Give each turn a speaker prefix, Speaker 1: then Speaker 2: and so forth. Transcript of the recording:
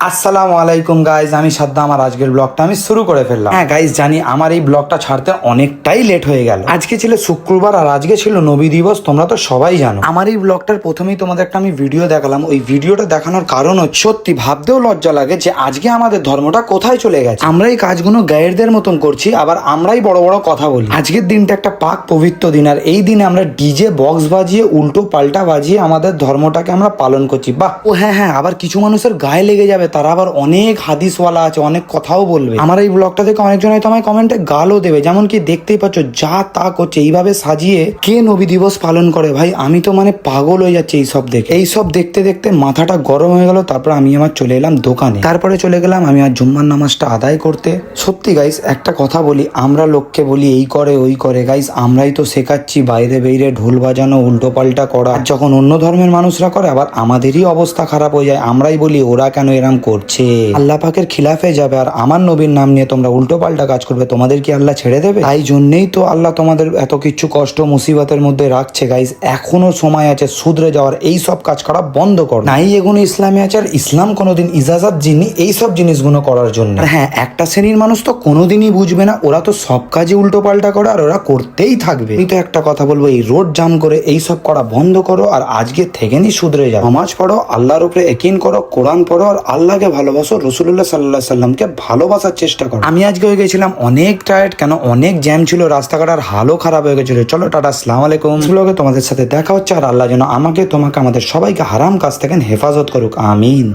Speaker 1: আসসালামু আলাইকুম গাইজ, আমি সাদ্দাম। আমার আজকের ব্লগটা আমি শুরু করে ফেললাম। হ্যাঁ গাইজ, জানি আমার এই ব্লগটা ছাড়তে অনেকটাই লেট হয়ে গেল। আজকে ছিল শুক্রবার আর আজকে ছিল নবী দিবস, তোমরা তো সবাই জানো। আমার এই ব্লগটার প্রথমেই তোমাদের একটা আমি ভিডিও দেখালাম। ওই ভিডিওটা দেখানোর কারণ হচ্ছে সত্যি ভাবতেও লজ্জা লাগে যে আজকে আমাদের ধর্মটা কোথায় চলে গেছে। আমরা এই কাজগুলো গায়েরদের মতন করছি, আবার আমরাই বড় বড় কথা বলি। আজকের দিনটা একটা পাক পবিত্র দিন, আর এই দিনে আমরা ডিজে বক্স বাজিয়ে উল্টো পাল্টা বাজিয়ে আমাদের ধর্মটাকে আমরা পালন করছি। বাহ! ও হ্যাঁ হ্যাঁ, আবার কিছু মানুষের গায়ে লেগে যাবে, তারা আবার অনেক হাদিসওয়ালা আছে, অনেক কথাও বলবে। আমার এই ব্লগটা দেখে অনেকজন হয়তো আমায় কমেন্টে গালও দেবে, যেমন কি দেখতেই পাচ্ছ যা তা করছে। এইভাবে সাজিয়ে কে নবী দিবস পালন করে ভাই? আমি তো মানে পাগল হয়ে যাচ্ছে এইসব দেখে। এইসব দেখতে দেখতে মাথাটা গরম হয়ে গেল। তারপর আমি আমার চলে এলাম দোকানে। তারপরে চলে গেলাম আমি আর জুম্মার নামাজটা আদায় করতে। সত্যি গাইস, একটা কথা বলি, আমরা লোককে বলি এই করে ওই করে, গাইস আমরাই তো শেখাচ্ছি বাইরে বেইরে ঢোল বাজানো, উল্টো পাল্টা করা। আর যখন অন্য ধর্মের মানুষরা করে আবার আমাদেরই অবস্থা খারাপ হয়ে যায়। আমরাই বলি ওরা কেন এরম করছে, আল্লাহ পাকের খিলাফে যাবে। আর আমার নবীর নাম নিয়ে তোমরা উল্টো পাল্টা কাজ করবে, তোমাদের কি আল্লাহ ছেড়ে দেবে? তাই জন্যই তো আল্লাহ তোমাদের এত কিছু কষ্ট মুসিবতের মধ্যে রাখছে। গাইস এখনো সময় আছে শুধরে যাওয়ার, এই সব কাজ করা বন্ধ কর। নাই এগুলো ইসলামে আছে, আর ইসলাম কোনোদিন ইজাজত দিননি এই সব জিনিসগুলো করার জন্য। আর হ্যাঁ, একটা শ্রেণীর মানুষ তো কোনোদিনই বুঝবে না, ওরা তো সব কাজে উল্টো পাল্টা করে আর ওরা করতেই থাকবে। আমি তো একটা কথা বলবো, এই রোড জাম করে এই সব করা বন্ধ করো, আর আজকে থেকে নি শুধরে যাও। নামাজ পড়ো, আল্লাহর উপরে ইয়াকিন করো, কোরআন পড়ো, আর আল্লাহকে ভালোবাসো, রাসূলুল্লাহ সাল্লাল্লাহু আলাইহি সাল্লামকে ভালোবাসার চেষ্টা করো। আমি আজকে হয়ে গেছিলাম অনেক টায়ার্ড, কেন অনেক জ্যাম ছিল, রাস্তাঘাট আর হালও খারাপ হয়ে গেছিল। চলো টাটা, আসসালামু আলাইকুম। ব্লগে তোমাদের সাথে দেখা হচ্ছে, আর আল্লাহ যেন আমাকে তোমাকে আমাদের সবাইকে হারাম কাজ থেকে হেফাজত করুক, আমিন।